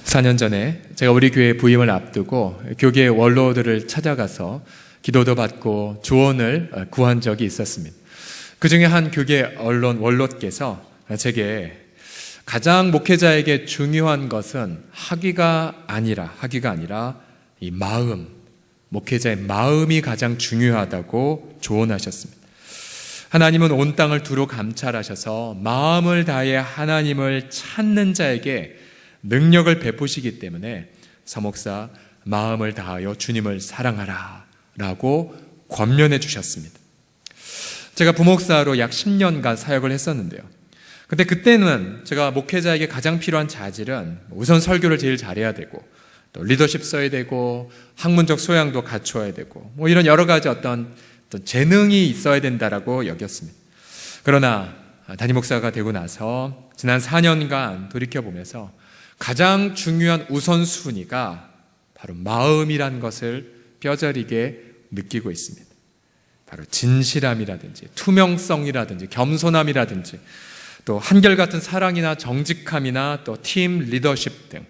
4년 전에 제가 우리 교회 부임을 앞두고 교계 원로들을 찾아가서 기도도 받고 조언을 구한 적이 있었습니다. 그 중에 한 교계 언론 원로께서 제게 가장 목회자에게 중요한 것은 학위가 아니라 이 마음, 목회자의 마음이 가장 중요하다고 조언하셨습니다. 하나님은 온 땅을 두루 감찰하셔서 마음을 다해 하나님을 찾는 자에게 능력을 베푸시기 때문에 서목사 마음을 다하여 주님을 사랑하라 라고 권면해 주셨습니다. 제가 부목사로 약 10년간 사역을 했었는데요. 근데 그때는 제가 목회자에게 가장 필요한 자질은 우선 설교를 제일 잘해야 되고 또 리더십 써야 되고 학문적 소양도 갖추어야 되고 이런 여러 가지 어떤 재능이 있어야 된다라고 여겼습니다. 그러나 담임 목사가 되고 나서 지난 4년간 돌이켜보면서 가장 중요한 우선순위가 바로 마음이란 것을 뼈저리게 느끼고 있습니다. 바로 진실함이라든지 투명성이라든지 겸손함이라든지 또 한결같은 사랑이나 정직함이나 또 팀 리더십 등.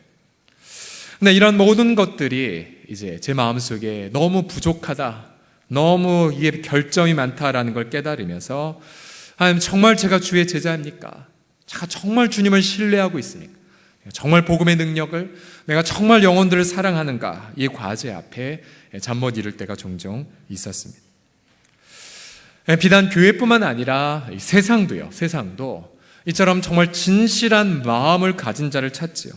근데 이런 모든 것들이 이제 제 마음속에 너무 부족하다, 너무 이게 결점이 많다라는 걸 깨달으면서 하나님, 정말 제가 주의 제자입니까? 제가 정말 주님을 신뢰하고 있습니까? 정말 복음의 능력을, 내가 정말 영혼들을 사랑하는가? 이 과제 앞에 잠 못 이룰 때가 종종 있었습니다. 비단 교회뿐만 아니라 세상도 이처럼 정말 진실한 마음을 가진 자를 찾지요.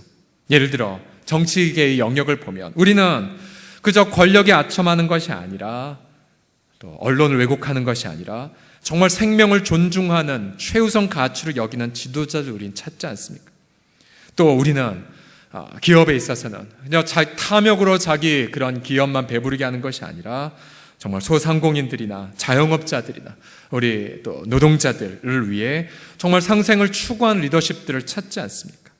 예를 들어 정치계의 영역을 보면 우리는 그저 권력에 아첨하는 것이 아니라 또 언론을 왜곡하는 것이 아니라 정말 생명을 존중하는 최우선 가치를 여기는 지도자를 우리는 찾지 않습니까? 또 우리는 기업에 있어서는 그냥 탐욕으로 자기 그런 기업만 배부르게 하는 것이 아니라 정말 소상공인들이나 자영업자들이나 우리 또 노동자들을 위해 정말 상생을 추구하는 리더십들을 찾지 않습니까?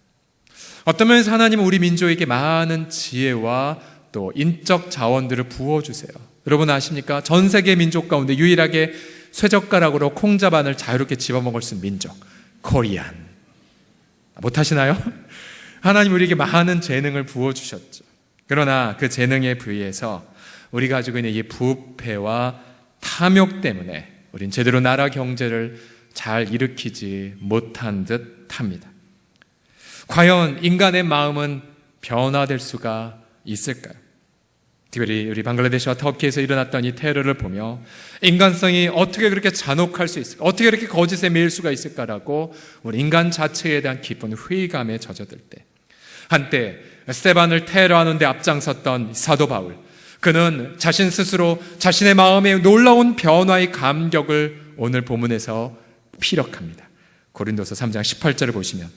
어떤 면에서 하나님은 우리 민족에게 많은 지혜와 또 인적 자원들을 부어주세요. 여러분 아십니까? 전 세계 민족 가운데 유일하게 쇠젓가락으로 콩자반을 자유롭게 집어먹을 수 있는 민족, 코리안. 못하시나요? 하나님 우리에게 많은 재능을 부어주셨죠. 그러나 그 재능에 비해서 우리가 가지고 있는 이 부패와 탐욕 때문에 우린 제대로 나라 경제를 잘 일으키지 못한 듯 합니다. 과연 인간의 마음은 변화될 수가 있을까요? 특별히 우리 방글라데시와 터키에서 일어났던 이 테러를 보며 인간성이 어떻게 그렇게 잔혹할 수 있을까? 어떻게 그렇게 거짓에 매일 수가 있을까라고 우리 인간 자체에 대한 깊은 회의감에 젖어들 때, 한때 스테반을 테러하는 데 앞장섰던 사도 바울, 그는 자신 스스로 자신의 마음에 놀라운 변화의 감격을 오늘 본문에서 피력합니다. 고린도서 3장 18절을 보시면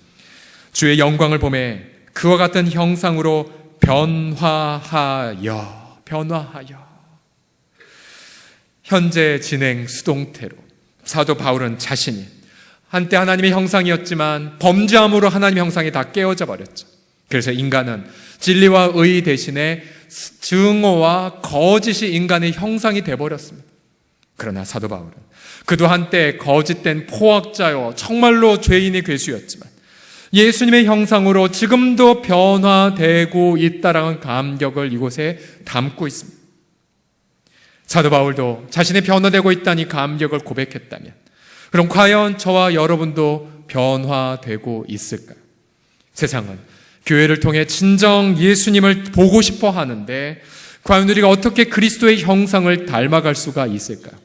주의 영광을 보매 그와 같은 형상으로 변화하여 현재 진행 수동태로 사도 바울은 자신이 한때 하나님의 형상이었지만 범죄함으로 하나님의 형상이 다 깨어져 버렸죠. 그래서 인간은 진리와 의 대신에 증오와 거짓이 인간의 형상이 되어버렸습니다. 그러나 사도 바울은 그도 한때 거짓된 포악자요 정말로 죄인의 괴수였지만 예수님의 형상으로 지금도 변화되고 있다라는 감격을 이곳에 담고 있습니다. 사도 바울도 자신이 변화되고 있다는 감격을 고백했다면 그럼 과연 저와 여러분도 변화되고 있을까요? 세상은 교회를 통해 진정 예수님을 보고 싶어 하는데 과연 우리가 어떻게 그리스도의 형상을 닮아갈 수가 있을까요?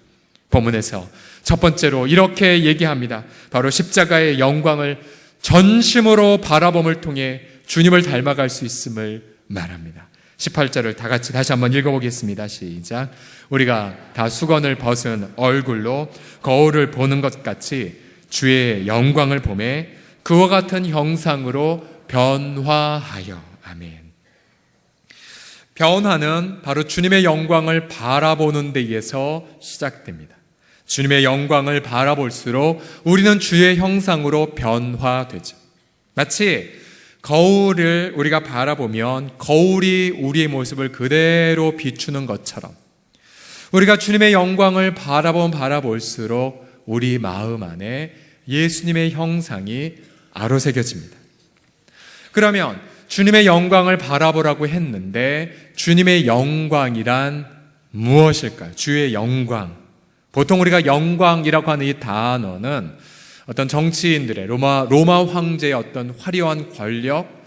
본문에서 첫 번째로 이렇게 얘기합니다. 바로 십자가의 영광을 전심으로 바라봄을 통해 주님을 닮아갈 수 있음을 말합니다. 18절을 다 같이 다시 한번 읽어보겠습니다. 시작. 우리가 다 수건을 벗은 얼굴로 거울을 보는 것 같이 주의 영광을 보매 그와 같은 형상으로 변화하여. 아멘. 변화는 바로 주님의 영광을 바라보는 데에서 시작됩니다. 주님의 영광을 바라볼수록 우리는 주의 형상으로 변화되죠. 마치 거울을 우리가 바라보면 거울이 우리의 모습을 그대로 비추는 것처럼 우리가 주님의 영광을 바라볼수록 우리 마음 안에 예수님의 형상이 아로새겨집니다. 그러면 주님의 영광을 바라보라고 했는데 주님의 영광이란 무엇일까요? 주의 영광. 보통 우리가 영광이라고 하는 이 단어는 어떤 정치인들의 로마 황제의 어떤 화려한 권력,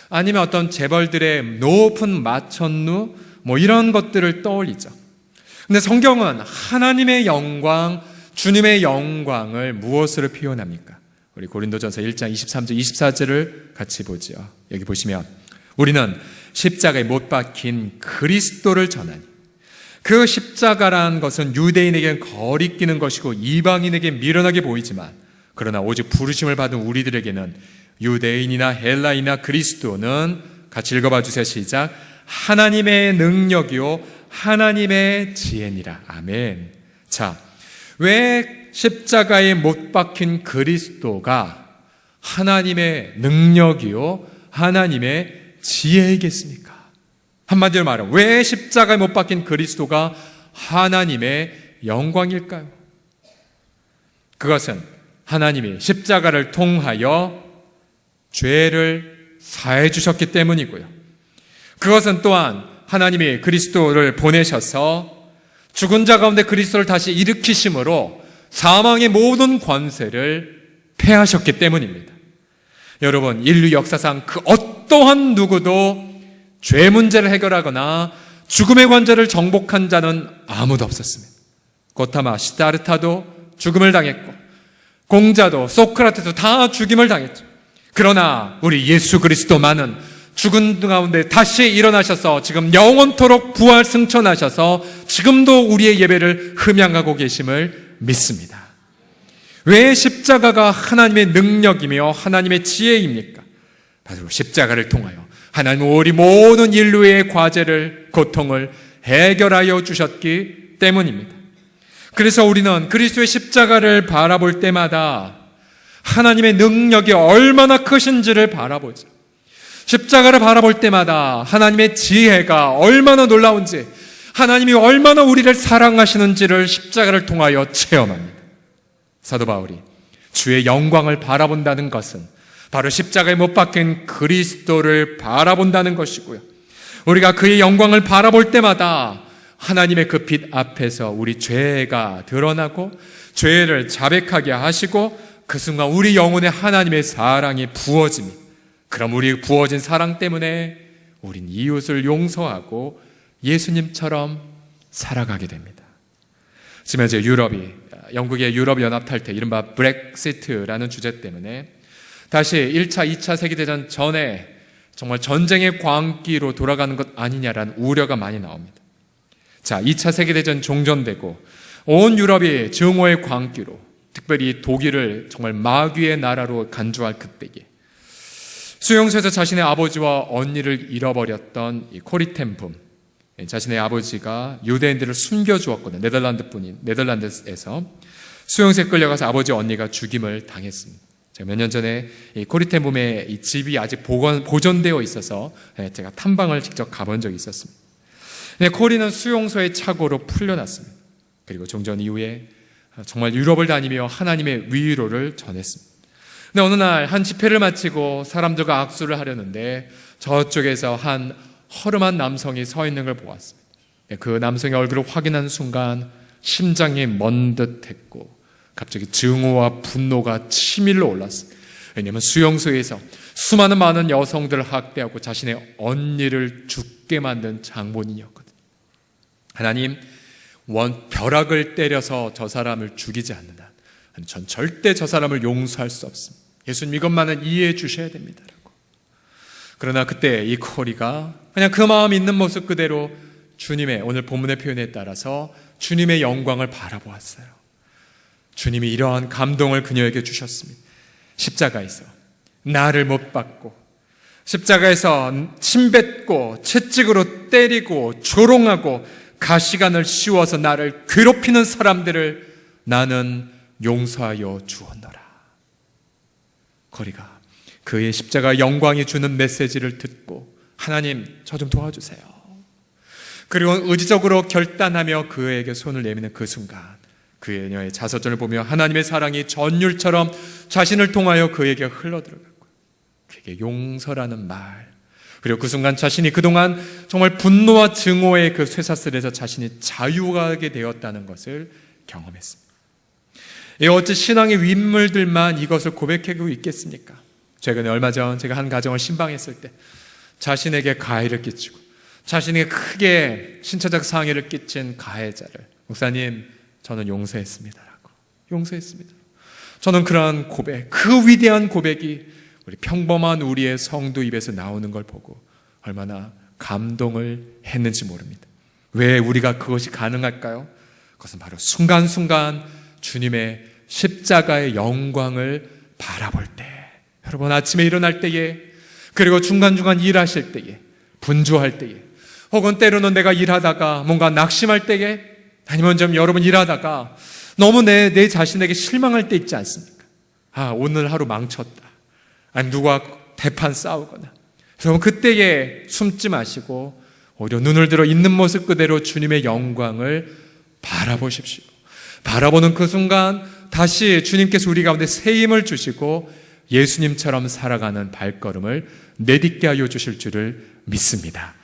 아니면 어떤 재벌들의 높은 마천루, 이런 것들을 떠올리죠. 근데 성경은 하나님의 영광, 주님의 영광을 무엇으로 표현합니까? 우리 고린도전서 1장 23절 24절을 같이 보죠. 여기 보시면 우리는 십자가에 못 박힌 그리스도를 전하니, 그 십자가란 것은 유대인에게는 거리끼는 것이고 이방인에게 미련하게 보이지만, 그러나 오직 부르심을 받은 우리들에게는 유대인이나 헬라인이나 그리스도는, 같이 읽어봐 주세요. 시작. 하나님의 능력이요 하나님의 지혜니라. 아멘. 자, 왜 십자가에 못 박힌 그리스도가 하나님의 능력이요 하나님의 지혜이겠습니까? 한마디로 말하면 왜 십자가에 못 박힌 그리스도가 하나님의 영광일까요? 그것은 하나님이 십자가를 통하여 죄를 사해 주셨기 때문이고요. 그것은 또한 하나님이 그리스도를 보내셔서 죽은 자 가운데 그리스도를 다시 일으키심으로 사망의 모든 권세를 패하셨기 때문입니다. 여러분, 인류 역사상 그 어떠한 누구도 죄 문제를 해결하거나 죽음의 관절을 정복한 자는 아무도 없었습니다. 고타마, 시다르타도 죽음을 당했고, 공자도 소크라테도 다 죽임을 당했죠. 그러나 우리 예수 그리스도만은 죽은 가운데 다시 일어나셔서 지금 영원토록 부활 승천하셔서 지금도 우리의 예배를 흠양하고 계심을 믿습니다. 왜 십자가가 하나님의 능력이며 하나님의 지혜입니까? 바로 십자가를 통하여 하나님은 우리 모든 인류의 과제를, 고통을 해결하여 주셨기 때문입니다. 그래서 우리는 그리스도의 십자가를 바라볼 때마다 하나님의 능력이 얼마나 크신지를 바라보죠. 십자가를 바라볼 때마다 하나님의 지혜가 얼마나 놀라운지, 하나님이 얼마나 우리를 사랑하시는지를 십자가를 통하여 체험합니다. 사도 바울이 주의 영광을 바라본다는 것은 바로 십자가에 못 박힌 그리스도를 바라본다는 것이고요. 우리가 그의 영광을 바라볼 때마다 하나님의 그 빛 앞에서 우리 죄가 드러나고 죄를 자백하게 하시고 그 순간 우리 영혼에 하나님의 사랑이 부어집니다. 그럼 우리 부어진 사랑 때문에 우린 이웃을 용서하고 예수님처럼 살아가게 됩니다. 지금 이제 영국의 유럽 연합 탈퇴, 이른바 브렉시트라는 주제 때문에 다시 1차, 2차 세계대전 전에 정말 전쟁의 광기로 돌아가는 것 아니냐라는 우려가 많이 나옵니다. 자, 2차 세계대전 종전되고 온 유럽이 증오의 광기로, 특별히 독일을 정말 마귀의 나라로 간주할 그때에 수용소에서 자신의 아버지와 언니를 잃어버렸던 이 코리 텐붐, 자신의 아버지가 유대인들을 숨겨주었거든요. 네덜란드에서 수용소에 끌려가서 아버지 언니가 죽임을 당했습니다. 제가 몇 년 전에 이 코리 텐붐의 이 집이 아직 보존되어 있어서 제가 탐방을 직접 가본 적이 있었습니다. 코리는 수용소의 착오로 풀려났습니다. 그리고 종전 이후에 정말 유럽을 다니며 하나님의 위로를 전했습니다. 근데 어느 날 한 집회를 마치고 사람들과 악수를 하려는데 저쪽에서 한 허름한 남성이 서 있는 걸 보았습니다. 그 남성의 얼굴을 확인한 순간 심장이 멎는 듯했고 갑자기 증오와 분노가 치밀러 올랐습니다. 왜냐하면 수용소에서 수많은 많은 여성들을 학대하고 자신의 언니를 죽게 만든 장본인이었거든요. 하나님, 벼락을 때려서 저 사람을 죽이지 않는다. 전 절대 저 사람을 용서할 수 없습니다. 예수님, 이것만은 이해해 주셔야 됩니다. 그러나 그때 이 코리가 그냥 그 마음 있는 모습 그대로 주님의, 오늘 본문의 표현에 따라서 주님의 영광을 바라보았어요. 주님이 이러한 감동을 그녀에게 주셨습니다. 십자가에서 나를 못 박고, 십자가에서 침뱉고 채찍으로 때리고 조롱하고 가시관을 씌워서 나를 괴롭히는 사람들을 나는 용서하여 주었노라. 코리가 그의 십자가 영광이 주는 메시지를 듣고 하나님, 저 좀 도와주세요. 그리고 의지적으로 결단하며 그에게 손을 내미는 그 순간 그녀의 자서전을 보며 하나님의 사랑이 전율처럼 자신을 통하여 그에게 흘러들어갔고, 그에게 용서라는 말, 그리고 그 순간 자신이 그동안 정말 분노와 증오의 그 쇠사슬에서 자신이 자유하게 되었다는 것을 경험했습니다. 어찌 신앙의 윗물들만 이것을 고백하고 있겠습니까? 최근에 얼마 전 제가 한 가정을 신방했을 때 자신에게 가해를 끼치고 자신에게 크게 신체적 상해를 끼친 가해자를 목사님 저는 용서했습니다라고 용서했습니다. 저는 그러한 고백, 그 위대한 고백이 우리 평범한 우리의 성도 입에서 나오는 걸 보고 얼마나 감동을 했는지 모릅니다. 왜 우리가 그것이 가능할까요? 그것은 바로 순간순간 주님의 십자가의 영광을 바라볼 때, 여러분 아침에 일어날 때에, 그리고 중간중간 일하실 때에, 분주할 때에, 혹은 때로는 내가 일하다가 뭔가 낙심할 때에, 아니면 좀 여러분 일하다가 너무 내 자신에게 실망할 때 있지 않습니까? 오늘 하루 망쳤다. 아니 누가 대판 싸우거나. 여러분 그때에 숨지 마시고 오히려 눈을 들어 있는 모습 그대로 주님의 영광을 바라보십시오. 바라보는 그 순간 다시 주님께서 우리 가운데 새 힘을 주시고 예수님처럼 살아가는 발걸음을 내딛게 하여 주실 줄을 믿습니다.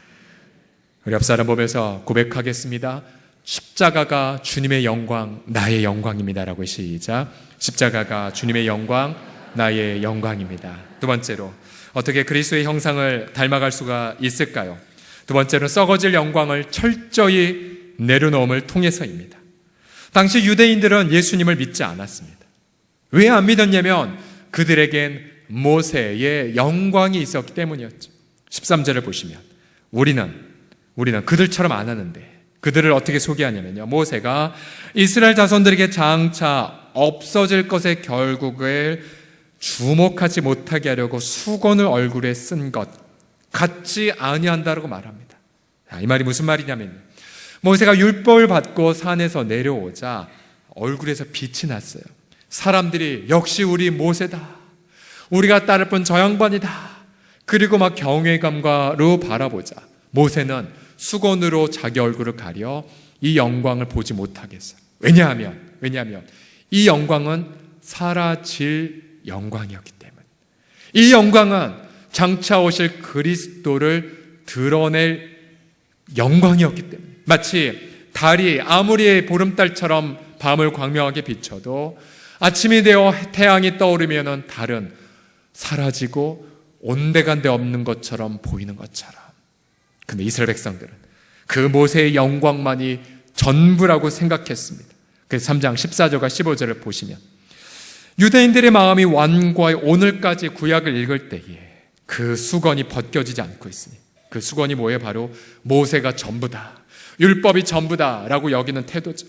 우리 옆 사람 보면서 고백하겠습니다. 십자가가 주님의 영광, 나의 영광입니다라고. 시작. 십자가가 주님의 영광, 나의 영광입니다. 두 번째로 어떻게 그리스도의 형상을 닮아갈 수가 있을까요? 두 번째로는 썩어질 영광을 철저히 내려놓음을 통해서입니다. 당시 유대인들은 예수님을 믿지 않았습니다. 왜 안 믿었냐면 그들에겐 모세의 영광이 있었기 때문이었죠. 13절을 보시면 우리는 그들처럼 안 하는데 그들을 어떻게 소개하냐면요, 모세가 이스라엘 자손들에게 장차 없어질 것의 결국을 주목하지 못하게 하려고 수건을 얼굴에 쓴 것 같지 아니한다라고 말합니다. 이 말이 무슨 말이냐면 모세가 율법을 받고 산에서 내려오자 얼굴에서 빛이 났어요. 사람들이 역시 우리 모세다, 우리가 따를 뿐 저 양반이다. 그리고 막 경외감으로 바라보자 모세는 수건으로 자기 얼굴을 가려 이 영광을 보지 못하게 했어요. 왜냐하면 이 영광은 사라질 영광이었기 때문에, 이 영광은 장차 오실 그리스도를 드러낼 영광이었기 때문에, 마치 달이 아무리 보름달처럼 밤을 광명하게 비춰도 아침이 되어 태양이 떠오르면 달은 사라지고 온데간데 없는 것처럼 보이는 것처럼. 근데 이스라엘 백성들은 그 모세의 영광만이 전부라고 생각했습니다. 그래서 3장 14절과 15절을 보시면 유대인들의 마음이 완고하여 오늘까지 구약을 읽을 때에 그 수건이 벗겨지지 않고 있으니, 그 수건이 뭐예요? 바로 모세가 전부다, 율법이 전부다 라고 여기는 태도죠.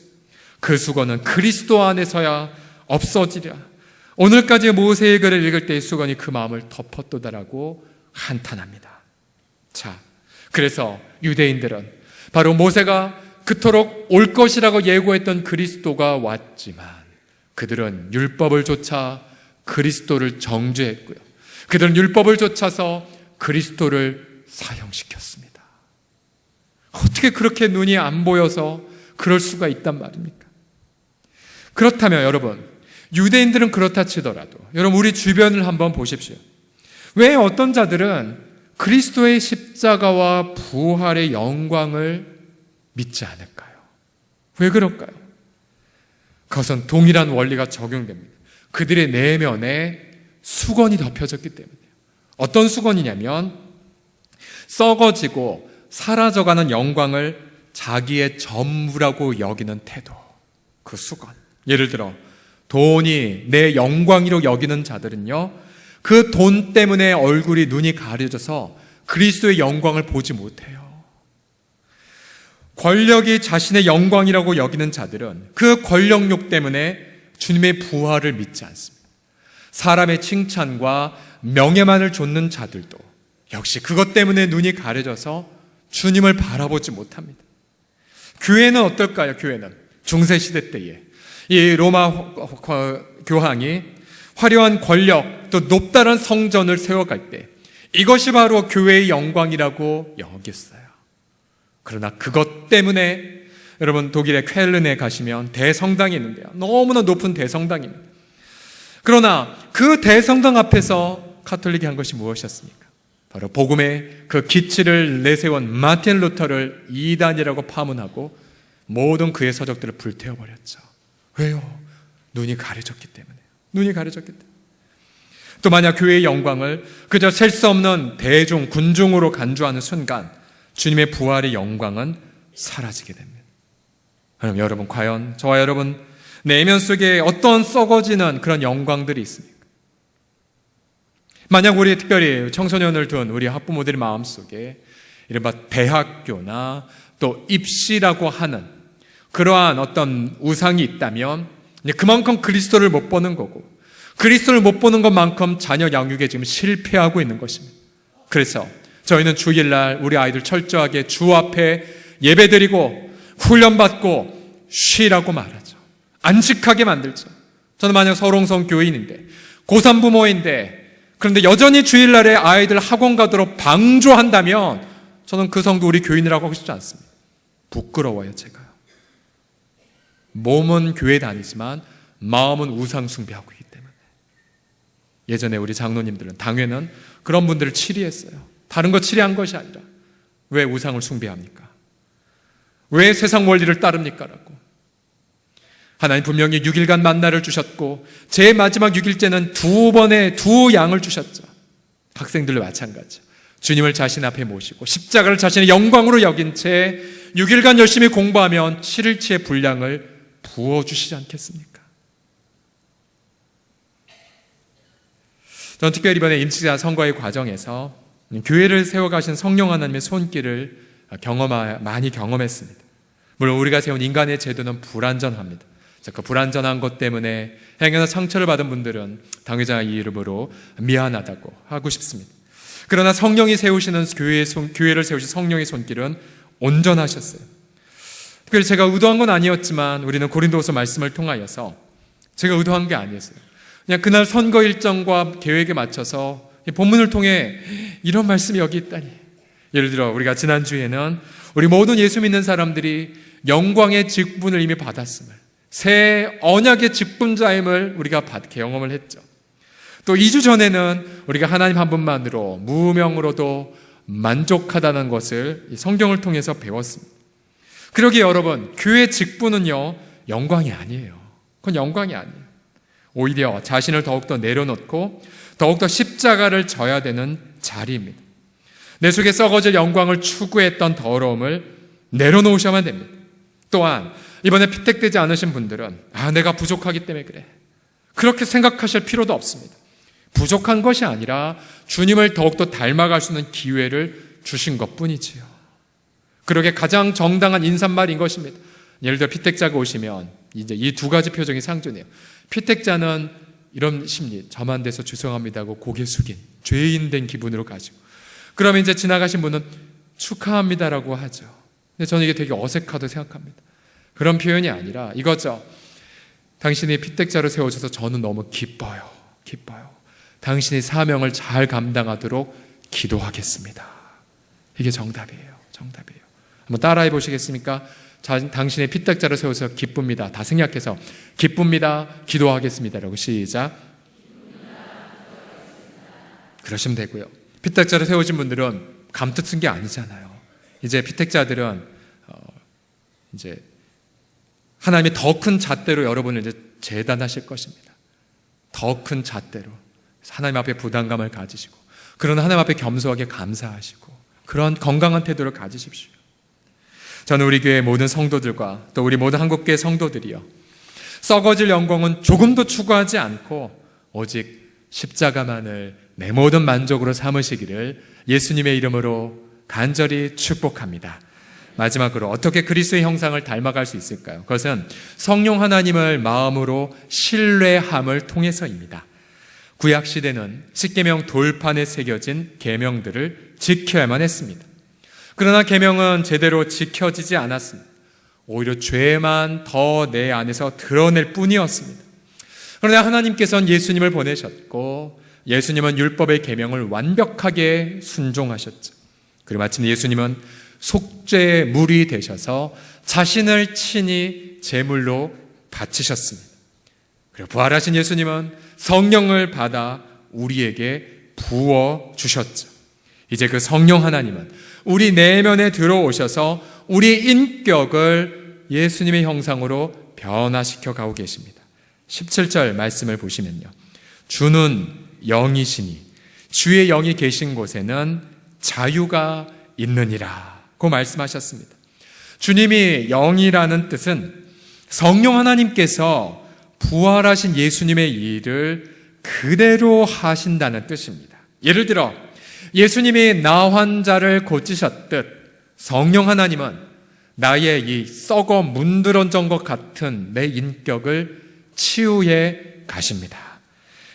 그 수건은 그리스도 안에서야 없어지랴. 오늘까지 모세의 글을 읽을 때의 수건이 그 마음을 덮었도다라고 한탄합니다. 자, 그래서 유대인들은 바로 모세가 그토록 올 것이라고 예고했던 그리스도가 왔지만 그들은 율법을 좇아 그리스도를 정죄했고요, 그들은 율법을 좇아서 그리스도를 사형시켰습니다. 어떻게 그렇게 눈이 안 보여서 그럴 수가 있단 말입니까? 그렇다면 여러분, 유대인들은 그렇다 치더라도 여러분 우리 주변을 한번 보십시오. 왜 어떤 자들은 그리스도의 십자가와 부활의 영광을 믿지 않을까요? 왜 그럴까요? 그것은 동일한 원리가 적용됩니다. 그들의 내면에 수건이 덮여졌기 때문이에요. 어떤 수건이냐면 썩어지고 사라져가는 영광을 자기의 전부라고 여기는 태도, 그 수건. 예를 들어 돈이 내 영광이라고 여기는 자들은요, 그 돈 때문에 얼굴이 눈이 가려져서 그리스도의 영광을 보지 못해요. 권력이 자신의 영광이라고 여기는 자들은 그 권력욕 때문에 주님의 부활을 믿지 않습니다. 사람의 칭찬과 명예만을 좇는 자들도 역시 그것 때문에 눈이 가려져서 주님을 바라보지 못합니다. 교회는 어떨까요? 교회는 중세시대 때에 이 로마 교황이 화려한 권력, 또 높다란 성전을 세워갈 때 이것이 바로 교회의 영광이라고 여겼어요. 그러나 그것 때문에 여러분 독일의 쾰른에 가시면 대성당이 있는데요, 너무나 높은 대성당입니다. 그러나 그 대성당 앞에서 가톨릭이 한 것이 무엇이었습니까? 바로 복음의 그 기치를 내세운 마틴 루터를 이단이라고 파문하고 모든 그의 서적들을 불태워버렸죠. 왜요? 눈이 가려졌기 때문에. 눈이 가려졌기 때문에. 또 만약 교회의 영광을 그저 셀 수 없는 대중, 군중으로 간주하는 순간 주님의 부활의 영광은 사라지게 됩니다. 그럼 여러분, 과연 저와 여러분 내면 속에 어떤 썩어지는 그런 영광들이 있습니까? 만약 우리 특별히 청소년을 둔 우리 학부모들의 마음속에 이른바 대학교나 또 입시라고 하는 그러한 어떤 우상이 있다면 그만큼 그리스도를 못 보는 거고, 그리스도를 못 보는 것만큼 자녀 양육에 지금 실패하고 있는 것입니다. 그래서 저희는 주일날 우리 아이들 철저하게 주 앞에 예배드리고 훈련받고 쉬라고 말하죠. 안식하게 만들죠. 저는 만약 서롱성 교인인데 고3 부모인데 그런데 여전히 주일날에 아이들 학원 가도록 방조한다면 저는 그 성도 우리 교인이라고 하고 싶지 않습니다. 부끄러워요, 제가요. 몸은 교회 다니지만 마음은 우상 숭배하고 있기 때문에. 예전에 우리 장로님들은 당회는 그런 분들을 치리했어요. 다른 거 치리한 것이 아니라 왜 우상을 숭배합니까? 왜 세상 원리를 따릅니까? 라고. 하나님 분명히 6일간 만나를 주셨고 제 마지막 6일째는 2번의 2양을 주셨죠. 학생들도 마찬가지죠. 주님을 자신 앞에 모시고 십자가를 자신의 영광으로 여긴 채 6일간 열심히 공부하면 7일치의 분량을 부어주시지 않겠습니까? 저는 특별히 이번에 임시자 선거의 과정에서 교회를 세워가신 성령 하나님의 손길을 많이 경험했습니다. 물론 우리가 세운 인간의 제도는 불완전합니다. 그 불완전한 것 때문에 행여나 상처를 받은 분들은 당회장의 이름으로 미안하다고 하고 싶습니다. 그러나 성령이 세우시는 교회를 세우신 성령의 손길은 온전하셨어요. 특별히 제가 의도한 건 아니었지만 우리는 고린도후서 말씀을 통하여서 제가 의도한 게 아니었어요. 그냥 그날 선거 일정과 계획에 맞춰서 본문을 통해 이런 말씀이 여기 있다니. 예를 들어 우리가 지난주에는 우리 모든 예수 믿는 사람들이 영광의 직분을 이미 받았음을, 새 언약의 직분자임을 우리가 경험을 했죠. 또 2주 전에는 우리가 하나님 한 분만으로 무명으로도 만족하다는 것을 성경을 통해서 배웠습니다. 그러기에 여러분, 교회 직분은요 영광이 아니에요. 그건 영광이 아니에요. 오히려 자신을 더욱더 내려놓고 더욱더 십자가를 져야 되는 자리입니다. 내 속에 썩어질 영광을 추구했던 더러움을 내려놓으셔야만 됩니다. 또한 이번에 피택되지 않으신 분들은 내가 부족하기 때문에 그래, 그렇게 생각하실 필요도 없습니다. 부족한 것이 아니라 주님을 더욱더 닮아갈 수 있는 기회를 주신 것뿐이지요. 그러게 가장 정당한 인사말인 것입니다. 예를 들어 피택자가 오시면 이제 이 2가지 표정이 상존해요. 피택자는 이런 심리, 저만 돼서 죄송합니다 하고 고개 숙인 죄인 된 기분으로 가지고, 그러면 이제 지나가신 분은 축하합니다라고 하죠. 근데 저는 이게 되게 어색하다고 생각합니다. 그런 표현이 아니라 이거죠. 당신이 피택자로 세워져서 저는 너무 기뻐요. 당신이 사명을 잘 감당하도록 기도하겠습니다. 이게 정답이에요. 한번 따라해 보시겠습니까? 당신의 피택자로 세워서 기쁩니다. 다 생략해서 기쁩니다. 기도하겠습니다. 라고 시작. 그러시면 되고요. 피택자로 세워진 분들은 감뜻 쓴 게 아니잖아요. 이제 피택자들은 이제 하나님이 더 큰 잣대로 여러분을 이제 재단하실 것입니다. 더 큰 잣대로 하나님 앞에 부담감을 가지시고, 그런 하나님 앞에 겸손하게 감사하시고, 그런 건강한 태도를 가지십시오. 저는 우리 교회 모든 성도들과 또 우리 모든 한국교회 성도들이요, 썩어질 영광은 조금도 추구하지 않고 오직 십자가만을 내 모든 만족으로 삼으시기를 예수님의 이름으로 간절히 축복합니다. 마지막으로 어떻게 그리스도의 형상을 닮아갈 수 있을까요? 그것은 성령 하나님을 마음으로 신뢰함을 통해서입니다. 구약시대는 십계명 돌판에 새겨진 계명들을 지켜야만 했습니다. 그러나 계명은 제대로 지켜지지 않았습니다. 오히려 죄만 더 내 안에서 드러낼 뿐이었습니다. 그러나 하나님께서는 예수님을 보내셨고 예수님은 율법의 계명을 완벽하게 순종하셨죠. 그리고 마침 예수님은 속죄의 물이 되셔서 자신을 친히 제물로 바치셨습니다. 그리고 부활하신 예수님은 성령을 받아 우리에게 부어 주셨죠. 이제 그 성령 하나님은 우리 내면에 들어오셔서 우리 인격을 예수님의 형상으로 변화시켜 가고 계십니다. 17절 말씀을 보시면요, 주는 영이시니 주의 영이 계신 곳에는 자유가 있느니라 고 말씀하셨습니다. 주님이 영이라는 뜻은 성령 하나님께서 부활하신 예수님의 일을 그대로 하신다는 뜻입니다. 예를 들어 예수님이 나 환자를 고치셨듯 성령 하나님은 나의 이 썩어 문드러진 것 같은 내 인격을 치유해 가십니다.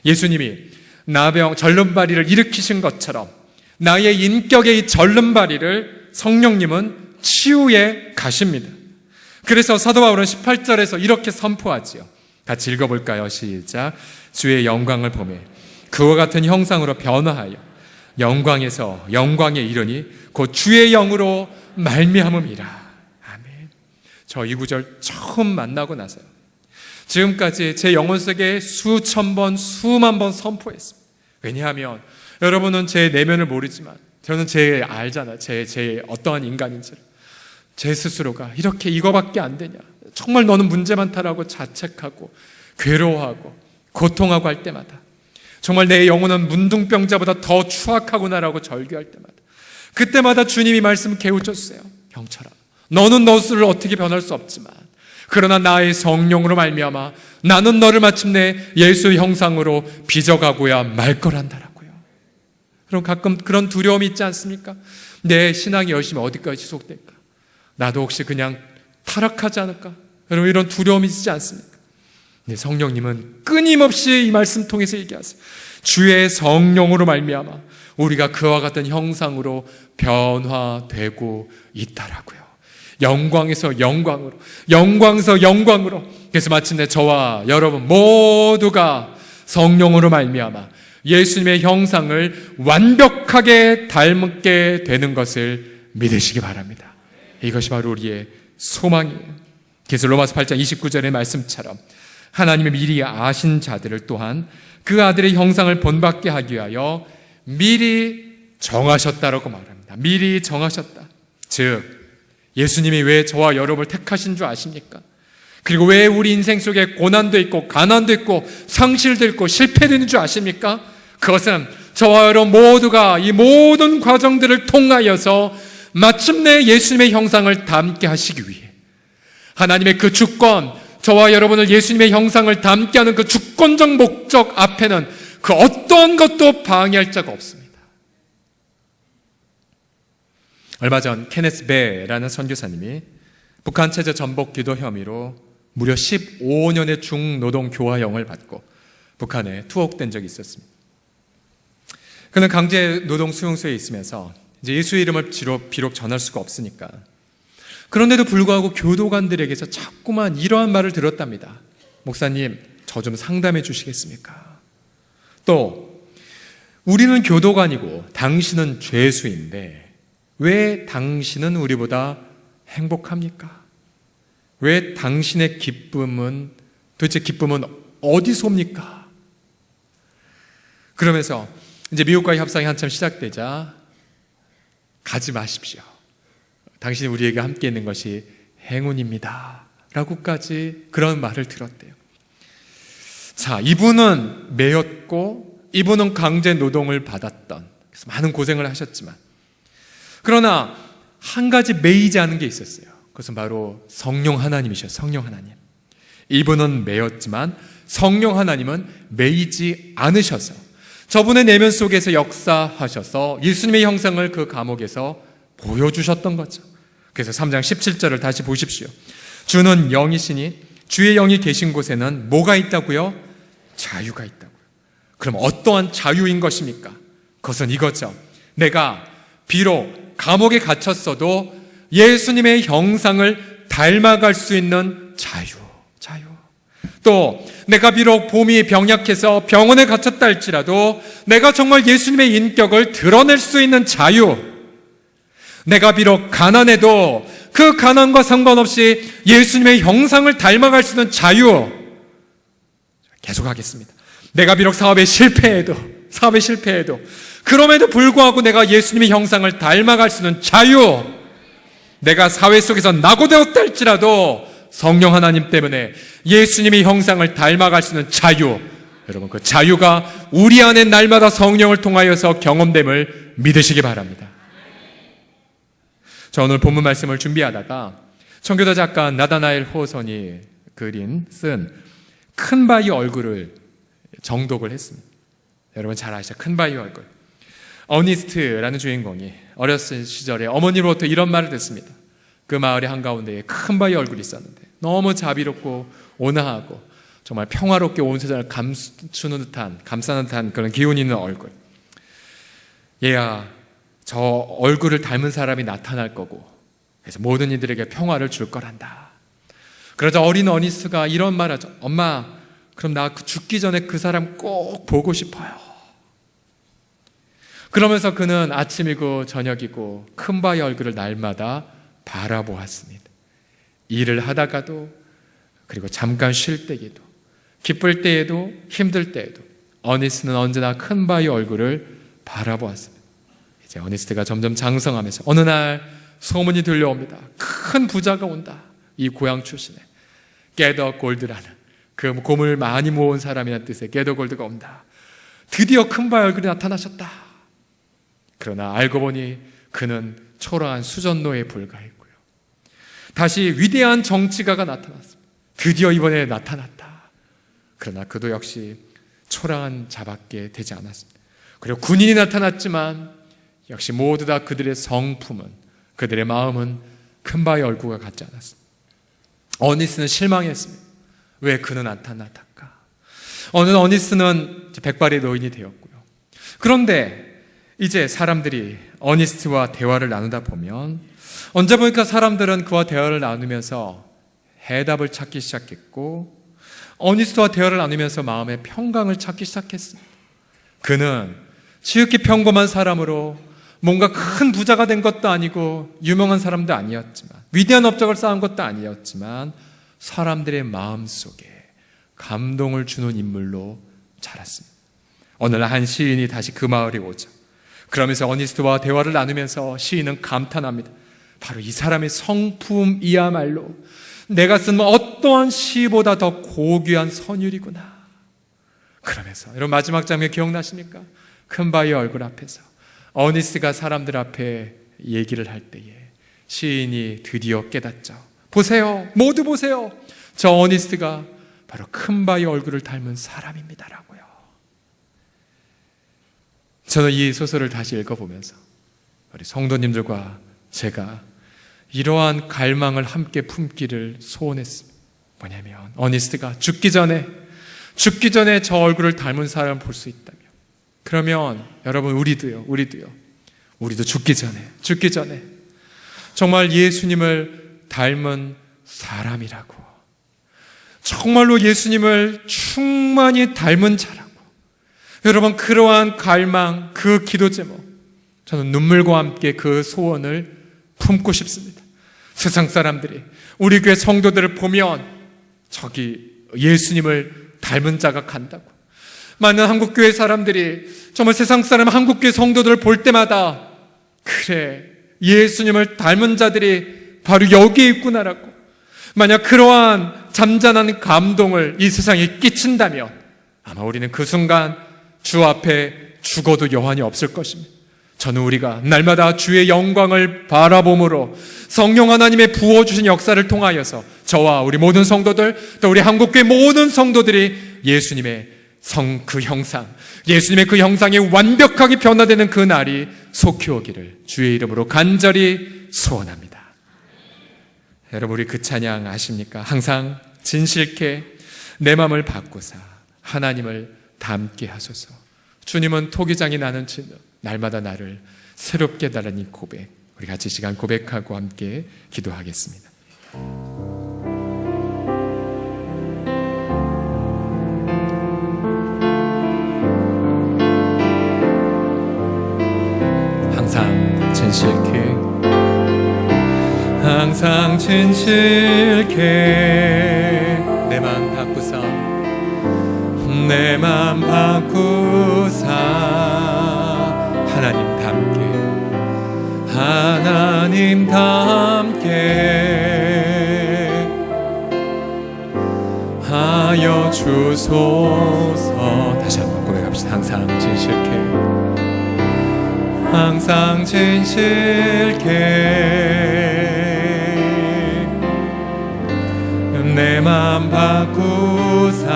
예수님이 나병 절름발이를 일으키신 것처럼 나의 인격의 이 절름발이를 성령님은 치유해 가십니다. 그래서 사도 바울은 18절에서 이렇게 선포하지요. 같이 읽어볼까요? 시작. 주의 영광을 보매 그와 같은 형상으로 변화하여 영광에서 영광에 이르니 곧 주의 영으로 말미암음이라. 아멘. 저 이 구절 처음 만나고 나서요, 지금까지 제 영혼 속에 수천 번, 수만 번 선포했습니다. 왜냐하면 여러분은 제 내면을 모르지만 저는 알잖아요. 제 어떠한 인간인지를. 제 스스로가 이렇게 이거밖에 안 되냐, 정말 너는 문제 많다라고 자책하고 괴로워하고 고통하고 할 때마다, 정말 내 영혼은 문둥병자보다 더 추악하구나라고 절규할 때마다, 그때마다 주님이 말씀 깨우쳤어요. 형철아, 너는 너를 어떻게 변할 수 없지만 그러나 나의 성령으로 말미암아 나는 너를 마침내 예수 형상으로 빚어가고야 말 거란다라고요. 그럼 가끔 그런 두려움이 있지 않습니까? 내 신앙이 열심히 어디까지 지속될까? 나도 혹시 그냥 타락하지 않을까? 여러분, 이런 두려움이 있지 않습니까? 네, 성령님은 끊임없이 이 말씀 통해서 얘기하세요. 주의 성령으로 말미암아 우리가 그와 같은 형상으로 변화되고 있다라고요. 영광에서 영광으로, 영광에서 영광으로. 그래서 마침내 저와 여러분 모두가 성령으로 말미암아 예수님의 형상을 완벽하게 닮게 되는 것을 믿으시기 바랍니다. 이것이 바로 우리의 소망이에요. 그래서 로마서 8장 29절의 말씀처럼 하나님이 미리 아신 자들을 또한 그 아들의 형상을 본받게 하기 위하여 미리 정하셨다라고 말합니다. 미리 정하셨다. 즉 예수님이 왜 저와 여러분을 택하신 줄 아십니까? 그리고 왜 우리 인생 속에 고난도 있고 가난도 있고 상실도 있고 실패도 있는 줄 아십니까? 그것은 저와 여러분 모두가 이 모든 과정들을 통하여서 마침내 예수님의 형상을 담게 하시기 위해, 하나님의 그 주권, 저와 여러분을 예수님의 형상을 담게 하는 그 주권적 목적 앞에는 그 어떠한 것도 방해할 자가 없습니다. 얼마 전 케네스 베라는 선교사님이 북한 체제 전복 기도 혐의로 무려 15년의 중노동 교화형을 받고 북한에 투옥된 적이 있었습니다. 그는 강제 노동 수용소에 있으면서 이제 예수의 이름을 비록 전할 수가 없으니까, 그런데도 불구하고 교도관들에게서 자꾸만 이러한 말을 들었답니다. 목사님, 저 좀 상담해 주시겠습니까? 또 우리는 교도관이고 당신은 죄수인데 왜 당신은 우리보다 행복합니까? 왜 당신의 기쁨은, 도대체 기쁨은 어디서 옵니까? 그러면서 이제 미국과의 협상이 한참 시작되자 가지 마십시오. 당신이 우리에게 함께 있는 것이 행운입니다. 라고까지 그런 말을 들었대요. 자, 이분은 매였고 이분은 강제 노동을 받았던, 그래서 많은 고생을 하셨지만, 그러나 한 가지 매이지 않은 게 있었어요. 그것은 바로 성령 하나님이셔요. 성령 하나님. 이분은 매였지만 성령 하나님은 매이지 않으셔서 저분의 내면 속에서 역사하셔서 예수님의 형상을 그 감옥에서 보여주셨던 거죠. 그래서 3장 17절을 다시 보십시오. 주는 영이시니 주의 영이 계신 곳에는 뭐가 있다고요? 자유가 있다고요. 그럼 어떠한 자유인 것입니까? 그것은 이거죠. 내가 비록 감옥에 갇혔어도 예수님의 형상을 닮아갈 수 있는 자유. 또 내가 비록 몸이 병약해서 병원에 갇혔다 할지라도 내가 정말 예수님의 인격을 드러낼 수 있는 자유. 내가 비록 가난해도 그 가난과 상관없이 예수님의 형상을 닮아갈 수 있는 자유. 계속하겠습니다. 내가 비록 사업에 실패해도 사회 실패해도, 그럼에도 불구하고 내가 예수님의 형상을 닮아갈 수 있는 자유, 내가 사회 속에서 낙오되었다 할지라도 성령 하나님 때문에 예수님의 형상을 닮아갈 수 있는 자유, 여러분 그 자유가 우리 안에 날마다 성령을 통하여서 경험됨을 믿으시기 바랍니다. 저 오늘 본문 말씀을 준비하다가 청교도 작가 나다나엘 호선이 쓴 큰 바위 얼굴을 정독을 했습니다. 여러분 잘 아시죠? 큰 바위 얼굴. 어니스트라는 주인공이 어렸을 시절에 어머니로부터 이런 말을 듣습니다. 그 마을의 한가운데에 큰 바위 얼굴이 있었는데 너무 자비롭고 온화하고 정말 평화롭게 온 세상을 감싸는 듯한 그런 기운 있는 얼굴. 얘야, 저 얼굴을 닮은 사람이 나타날 거고 그래서 모든 이들에게 평화를 줄 거란다. 그러자 어린 어니스가 이런 말을 하죠. 엄마, 그럼 나 죽기 전에 그 사람 꼭 보고 싶어요. 그러면서 그는 아침이고 저녁이고 큰 바위 얼굴을 날마다 바라보았습니다. 일을 하다가도, 그리고 잠깐 쉴 때에도, 기쁠 때에도 힘들 때에도 어니스는 언제나 큰 바위 얼굴을 바라보았습니다. 이제 어니스트가 점점 장성하면서 어느 날 소문이 들려옵니다. 큰 부자가 온다. 이 고향 출신에 게더 골드라는 그 고물 많이 모은 사람이라는 뜻의 게더 골드가 온다. 드디어 큰 바위 얼굴이 나타나셨다. 그러나 알고 보니 그는 초라한 수전노에 불과했고요. 다시 위대한 정치가가 나타났습니다. 드디어 이번에 나타났다. 그러나 그도 역시 초라한 자밖에 되지 않았습니다. 그리고 군인이 나타났지만 역시 모두 다 그들의 성품은, 그들의 마음은 큰 바위 얼굴과 같지 않았습니다. 어니스는 실망했습니다. 왜 그는 나타났을까? 어느 어니스는 백발의 노인이 되었고요. 그런데 이제 사람들이 어니스트와 대화를 나누다 보면 언제 보니까 사람들은 그와 대화를 나누면서 해답을 찾기 시작했고 어니스트와 대화를 나누면서 마음의 평강을 찾기 시작했습니다. 그는 지극히 평범한 사람으로 뭔가 큰 부자가 된 것도 아니고 유명한 사람도 아니었지만, 위대한 업적을 쌓은 것도 아니었지만 사람들의 마음속에 감동을 주는 인물로 자랐습니다. 어느 날 한 시인이 다시 그 마을에 오죠. 그러면서 어니스트와 대화를 나누면서 시인은 감탄합니다. 바로 이 사람의 성품이야말로 내가 쓴 어떠한 시보다 더 고귀한 선율이구나. 그러면서 여러분 마지막 장면 기억나십니까? 큰 바위 얼굴 앞에서 어니스트가 사람들 앞에 얘기를 할 때에 시인이 드디어 깨닫죠. 보세요, 모두 보세요. 저 어니스트가 바로 큰 바위 얼굴을 닮은 사람입니다라고요. 저는 이 소설을 다시 읽어보면서 우리 성도님들과 제가 이러한 갈망을 함께 품기를 소원했습니다. 뭐냐면 어니스트가 죽기 전에 저 얼굴을 닮은 사람을 볼 수 있다면, 그러면 여러분 우리도 죽기 전에 정말 예수님을 닮은 사람이라고, 정말로 예수님을 충만히 닮은 자라고, 여러분 그러한 갈망, 그 기도 제목, 저는 눈물과 함께 그 소원을 품고 싶습니다. 세상 사람들이 우리 교회 성도들을 보면 저기 예수님을 닮은 자가 간다고, 많은 한국교회 사람들이 정말 세상 사람 한국교회 성도들을 볼 때마다 그래, 예수님을 닮은 자들이 바로 여기에 있구나라고, 만약 그러한 잠잠한 감동을 이 세상에 끼친다면 아마 우리는 그 순간 주 앞에 죽어도 여한이 없을 것입니다. 저는 우리가 날마다 주의 영광을 바라봄으로 성령 하나님의 부어주신 역사를 통하여서 저와 우리 모든 성도들, 또 우리 한국교회 모든 성도들이 예수님의 그 형상, 예수님의 그 형상이 완벽하게 변화되는 그 날이 속히 오기를 주의 이름으로 간절히 소원합니다. 여러분 우리 그 찬양 아십니까? 항상 진실케 내 마음을 바꾸사 하나님을 닮게 하소서. 주님은 토기장이 나는 진흙, 날마다 나를 새롭게 달라는 이 고백, 우리 같이 시간 고백하고 함께 기도하겠습니다. 항상 진실케 내 맘 바꾸사 내 맘 바꾸사 하나님답게 하여 주소서. 다시 한번 고백합시다. 항상 진실케 내 맘 바꾸사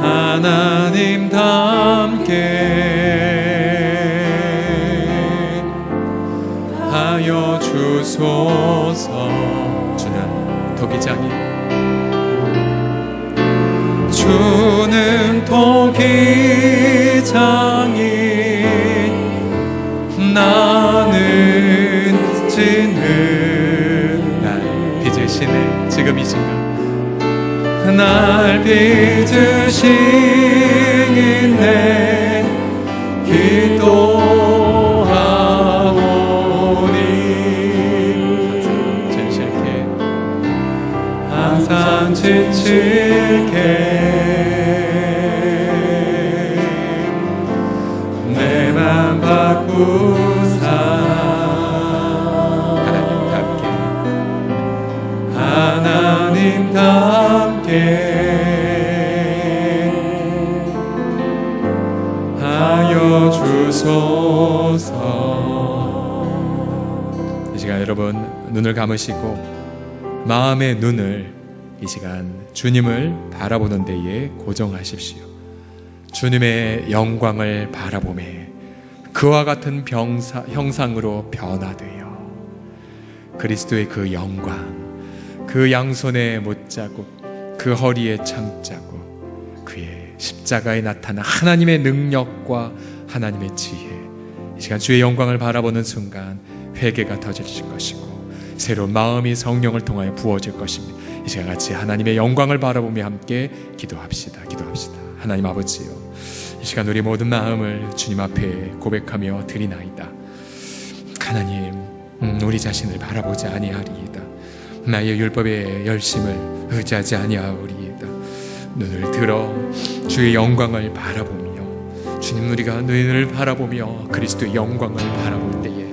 하나님답게 하여 주소서. 주는 토기장이 나는 지는 날 빚으시네. 지금 이 순간 날 빚으시는 내 기도하오니 항상 진실케 내 맘 바꾸사 하나님답게 하여 주소서. 이 시간 여러분 눈을 감으시고 마음의 눈을 이 시간 주님을 바라보는 데에 고정하십시오. 주님의 영광을 바라보매 그와 같은 형상으로 변화되어 그리스도의 그 영광, 그 양손의 못자국, 그 허리의 창자국, 그의 십자가에 나타난 하나님의 능력과 하나님의 지혜, 이 시간 주의 영광을 바라보는 순간 회개가 터질 것이고 새로운 마음이 성령을 통하여 부어질 것입니다. 이 시간 같이 하나님의 영광을 바라보며 함께 기도합시다. 하나님 아버지요, 이 시간 우리 모든 마음을 주님 앞에 고백하며 드리나이다. 하나님, 우리 자신을 바라보지 아니하리이다. 나의 율법의 열심을 의지하지 아니하오리이다. 눈을 들어 주의 영광을 바라보며, 주님 우리가 눈을 바라보며 그리스도의 영광을 바라볼 때에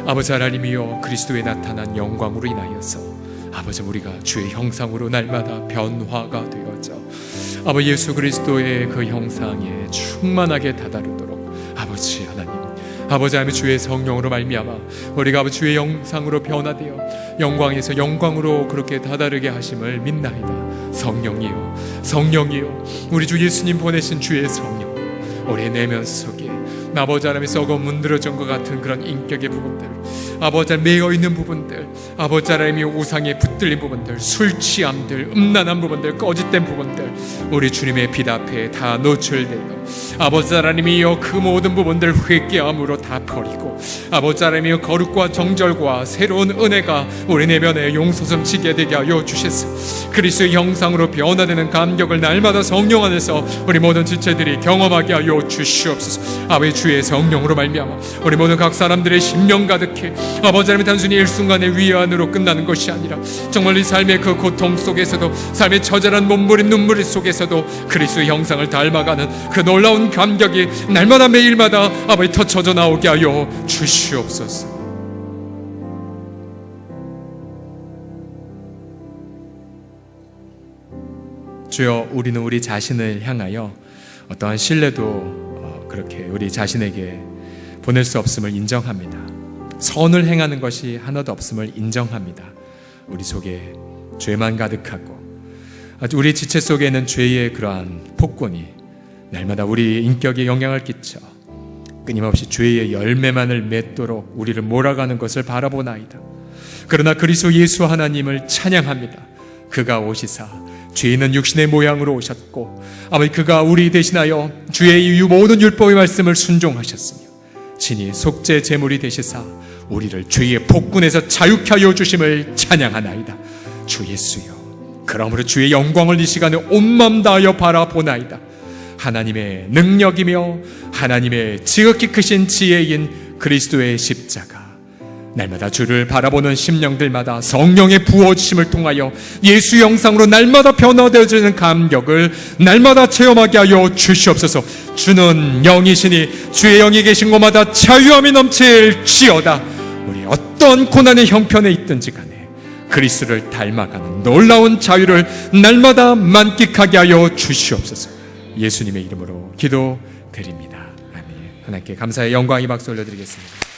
아버지 하나님이여 그리스도에 나타난 영광으로 인하여서 아버지 우리가 주의 형상으로 날마다 변화가 되어져 아버지 예수 그리스도의 그 형상에 충만하게 다다르도록 아버지 하나님, 아버지 하나님 주의 성령으로 말미암아 우리가 아버지 주의 영상으로 변화되어 영광에서 영광으로 그렇게 다다르게 하심을 믿나이다. 성령이요 우리 주 예수님 보내신 주의 성령, 우리의 내면 속에 아버지 하나님의 썩어 문드러진 것 같은 그런 인격의 부분들, 아버지 하나님 매여있는 부분들, 아버지 하나님의 우상에 붙들린 부분들, 술 취함들, 음란한 부분들, 꺼짓된 부분들 우리 주님의 빛 앞에 다 노출되어 아버지 하나님이여 그 모든 부분들 회개함으로 다 버리고 아버지 하나님이여 거룩과 정절과 새로운 은혜가 우리 내면에 용솟음치게 되게 하여 주시소. 그리스도의 형상으로 변화되는 감격을 날마다 성령 안에서 우리 모든 지체들이 경험하게 하여 주시옵소서. 아버지 주의 성령으로 말미암아 우리 모든 각 사람들의 심령 가득해 아버지 하나님 단순히 일순간의 위안으로 끝나는 것이 아니라 정말 이 삶의 그 고통 속에서도 삶의 처절한 몸부림 눈물 속에서도 그리스도의 형상을 닮아가는 그 놀라운 감격이 날마다 매일마다 아버지 터쳐져 나오게 하여 주시옵소서. 주여, 우리는 우리 자신을 향하여 어떠한 신뢰도 그렇게 우리 자신에게 보낼 수 없음을 인정합니다. 선을 행하는 것이 하나도 없음을 인정합니다. 우리 속에 죄만 가득하고 우리 지체 속에는 죄의 그러한 폭군이 날마다 우리 인격에 영향을 끼쳐 끊임없이 죄의 열매만을 맺도록 우리를 몰아가는 것을 바라보나이다. 그러나 그리스도 예수 하나님을 찬양합니다. 그가 오시사 죄인은 육신의 모양으로 오셨고 아버지 그가 우리 대신하여 주의 모든 율법의 말씀을 순종하셨으며 친히 속죄 제물이 되시사 우리를 죄의 폭군에서 자유케 하여 주심을 찬양하나이다. 주 예수여, 그러므로 주의 영광을 이 시간에 온 마음 다하여 바라보나이다. 하나님의 능력이며 하나님의 지극히 크신 지혜인 그리스도의 십자가, 날마다 주를 바라보는 심령들마다 성령의 부어주심을 통하여 예수 형상으로 날마다 변화되어지는 감격을 날마다 체험하게 하여 주시옵소서. 주는 영이시니 주의 영이 계신 곳마다 자유함이 넘칠지어다. 우리 어떤 고난의 형편에 있든지 간에 그리스도를 닮아가는 놀라운 자유를 날마다 만끽하게 하여 주시옵소서. 예수님의 이름으로 기도드립니다. 아멘. 하나님께 감사의 영광의 박수 올려드리겠습니다.